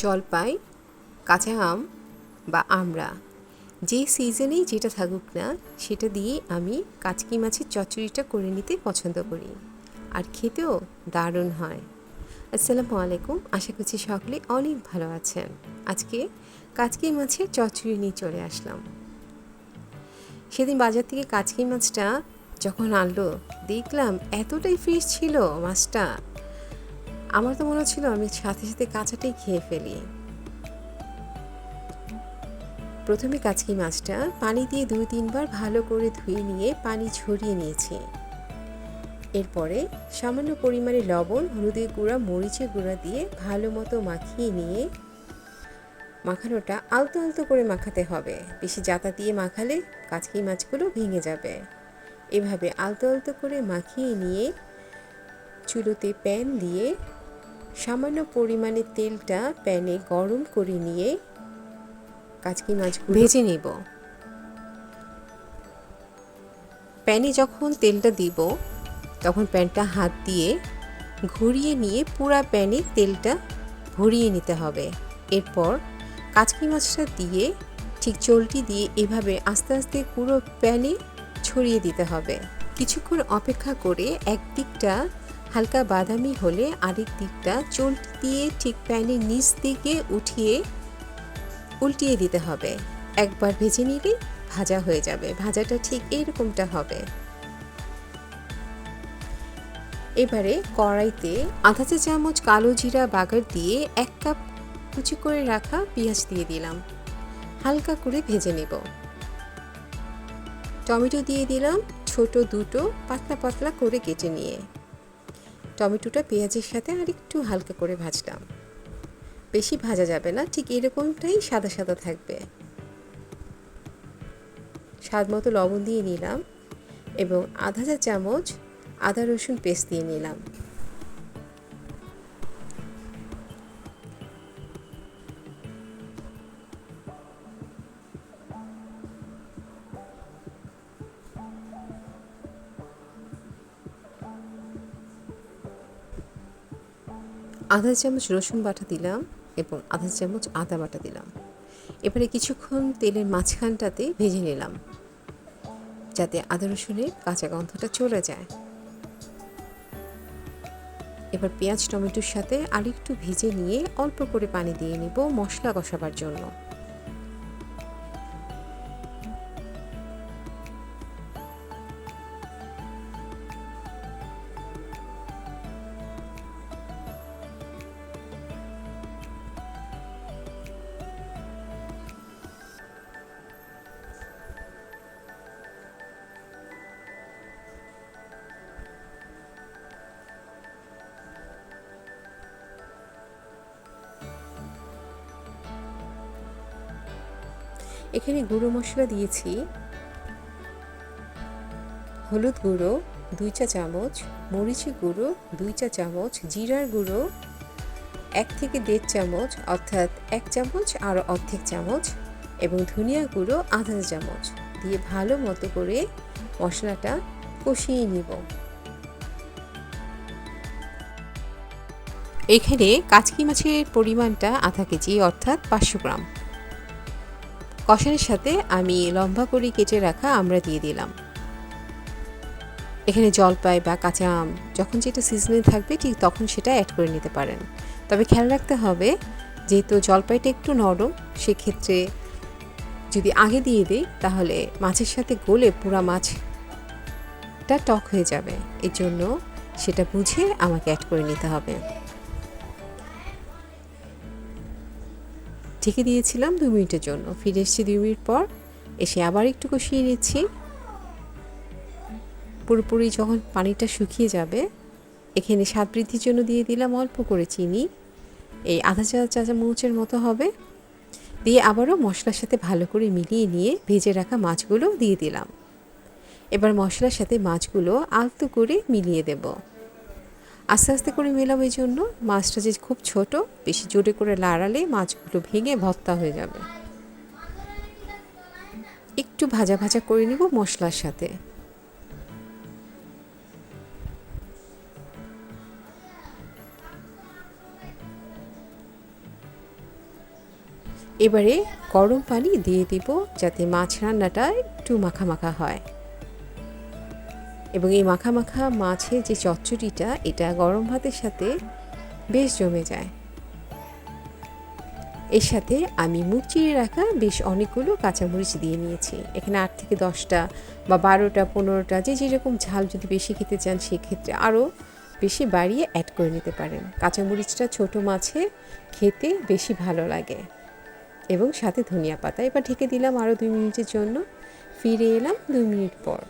জলপাই, কাঁচা আম বা আমড়া যে সিজনেই যেটা থাকুক না সেটা দিয়ে আমি কাচকি মাছের চচ্চড়িটা করে নিতে পছন্দ করি, আর খেতেও দারুণ হয়। আসসালামু আলাইকুম, আশা করছি সকলে অনেক ভালো আছেন। আজকে কাচকি মাছের চচ্চড়ি নিয়ে চলে আসলাম। সেদিন বাজার থেকে কাচকি মাছটা যখন আনলো দেখলাম এতটাই ফ্রেশ ছিল মাছটা, আমার তো মনে হচ্ছিল আমি সাথে সাথে কাঁচাটাই খেয়ে ফেলি। প্রথমে কাচকি মাছটা পানি দিয়ে 2-3 বার ভালো করে ধুয়ে নিয়ে পানি ঝরিয়ে নিয়েছি। এরপরে সামান্য পরিমাণে লবণ, হলুদের গুঁড়া, মরিচের গুঁড়া দিয়ে ভালো মতো মাখিয়ে নিয়ে মাখানোটা আলতো আলতো করে মাখাতে হবে। বেশি জাতা দিয়ে মাখালে কাচকি মাছগুলো ভেঙে যাবে। এভাবে আলতো আলতো করে মাখিয়ে নিয়ে চুলোতে প্যান দিয়ে সামান্য পরিমাণে তেলটা প্যানে গরম করে নিয়ে কাচকি মাছগুলো ভেজে নেব। প্যানে যখন তেলটা দিব তখন প্যানটা হাত দিয়ে ঘুরিয়ে নিয়ে পুরা প্যানে তেলটা ভরিয়ে নিতে হবে। এরপর কাচকি মাছটা দিয়ে ঠিক চলটি দিয়ে এভাবে আস্তে আস্তে পুরো প্যানে ছড়িয়ে দিতে হবে। কিছুক্ষণ অপেক্ষা করে এক দিকটা হালকা বাদামি হলে আরেক দিকটা চলটি দিয়ে ঠিক প্যানের নিচ দিকে উল্টিয়ে দিতে হবে। একবার ভেজে নিলে ভাজা হয়ে যাবে। ভাজাটা ঠিক এইরকমটা হবে। এবারে কড়াইতে আধা চা চামচ কালো জিরা বাগার দিয়ে 1 কাপ কুচি করে রাখা পেঁয়াজ দিয়ে দিলাম। হালকা করে ভেজে নেব। টমেটো দিয়ে দিলাম ছোট দুটো, পাতলা পাতলা করে কেটে নিয়ে। টমেটোটা পেঁয়াজের সাথে আরেকটু হালকা করে ভাজলাম। বেশি ভাজা যাবে না, ঠিক এরকমটাই সাদা সাদা থাকবে। স্বাদ মতো লবণ দিয়ে নিলাম এবং আধা চা চামচ আদা রসুন পেস্ট দিয়ে নিলাম। আধা চামচ রসুন বাটা দিলাম এবং আধা চামচ আদা বাটা দিলাম। এবারে কিছুক্ষণ তেলের মাঝখানটাতে ভেজে নিলাম যাতে আদা রসুনের কাঁচা গন্ধটা চলে যায়। এবার পেঁয়াজ টমেটোর সাথে আরেকটু ভেজে নিয়ে অল্প করে পানি দিয়ে নেব মশলা কষাবার জন্য। এখানে গুঁড়ো মশলা দিয়েছি হলুদ গুঁড়ো 2 চা চামচ, মরিচের গুঁড়ো 2 চা চামচ, জিরার গুঁড়ো 1 থেকে 1.5 চামচ অর্থাৎ 1 চামচ আর অর্ধেক চামচ এবং ধনিয়া গুঁড়ো আধা চামচ দিয়ে ভালো মতো করে মশলাটা কষিয়ে নিব। এখানে কাচকি মাছের পরিমাণটা আধা কেজি অর্থাৎ 500 গ্রাম। কষানোর সাথে আমি লম্বা করে কেটে রাখা আমড়া দিয়ে দিলাম। এখানে জলপাই বা কাঁচা আম যখন যেটা সিজনে থাকবে ঠিক তখন সেটা অ্যাড করে নিতে পারেন। তবে খেয়াল রাখতে হবে যেহেতু জলপাইটা একটু নরম, সেক্ষেত্রে যদি আগে দিয়ে দিই তাহলে মাছের সাথে গলে পুরা মাছটা টক হয়ে যাবে। এর জন্য সেটা বুঝে আমাকে অ্যাড করে নিতে হবে। ঢেকে দিয়েছিলাম 2 মিনিটের জন্য। ফিরে এসেছি 2 মিনিট পর, এসে আবার একটু কষিয়ে নিচ্ছি। পুরোপুরি যখন পানিটা শুকিয়ে যাবে এখানে স্বাদ বৃদ্ধির জন্য দিয়ে দিলাম অল্প করে চিনি, এই আধা চা চামচের মতো হবে। দিয়ে আবারও মশলার সাথে ভালো করে মিলিয়ে নিয়ে ভেজে রাখা মাছগুলো দিয়ে দিলাম। এবার মশলার সাথে মাছগুলো আলতো করে মিলিয়ে দেব। আস্তে আস্তে করে মেলাবো, এই জন্য মাছটা যে খুব ছোট, বেশি জোরে করে লাড়ালে মাছগুলো ভেঙে ভর্তা হয়ে যাবে। একটু ভাজা ভাজা করে নিব মশলার সাথে। এবারে গরম পানি দিয়ে দিব যাতে মাছ রান্নাটা একটু মাখা মাখা হয়। এবং এই মাখা মাখা মাছের যে চচ্চড়িটা, এটা গরম ভাতের সাথে বেশ জমে যায়। এর সাথে আমি মুখ চিড়ে রাখা বেশ অনেকগুলো কাঁচামরিচ দিয়ে নিয়েছি। এখানে 8 থেকে 10টা বা 12টা 15টা, যে যেরকম ঝাল যদি বেশি খেতে চান সেক্ষেত্রে আরও বেশি বাড়িয়ে অ্যাড করে নিতে পারেন। কাঁচামরিচটা ছোট মাছে খেতে বেশি ভালো লাগে। এবং সাথে ধনিয়া পাতা। এবার ঢেকে দিলাম আরও 2 মিনিটের জন্য। ফিরে এলাম 2 মিনিট পর।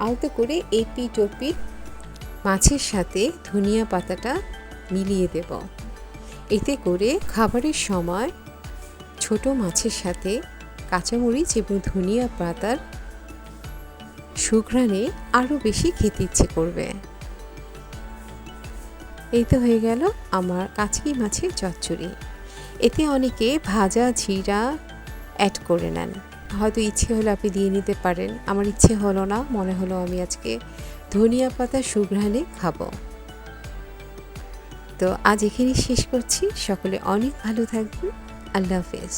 আলতো করে এপিট ওপিট মাছের সাথে ধনিয়া পাতাটা মিলিয়ে দেব। এতে করে খাবারের সময় ছোট মাছের সাথে কাঁচামরিচ এবং ধনিয়া পাতার সুঘ্রাণে আরও বেশি খেতে ইচ্ছে করবে। এই তো হয়ে গেল আমার কাচকি মাছের চচ্চড়ি। এতে অনেকে ভাজা জিরা অ্যাড করে নেন, হয়তো ইচ্ছে হলে আপনি দিয়ে নিতে পারেন। আমার ইচ্ছে হলো না, মনে হলো আমি আজকে ধনিয়া পাতা সুঘ্রাণে খাবো। তো আজ এখানেই শেষ করছি। সকলে অনেক ভালো থাকবেন। আল্লাহ হাফেজ।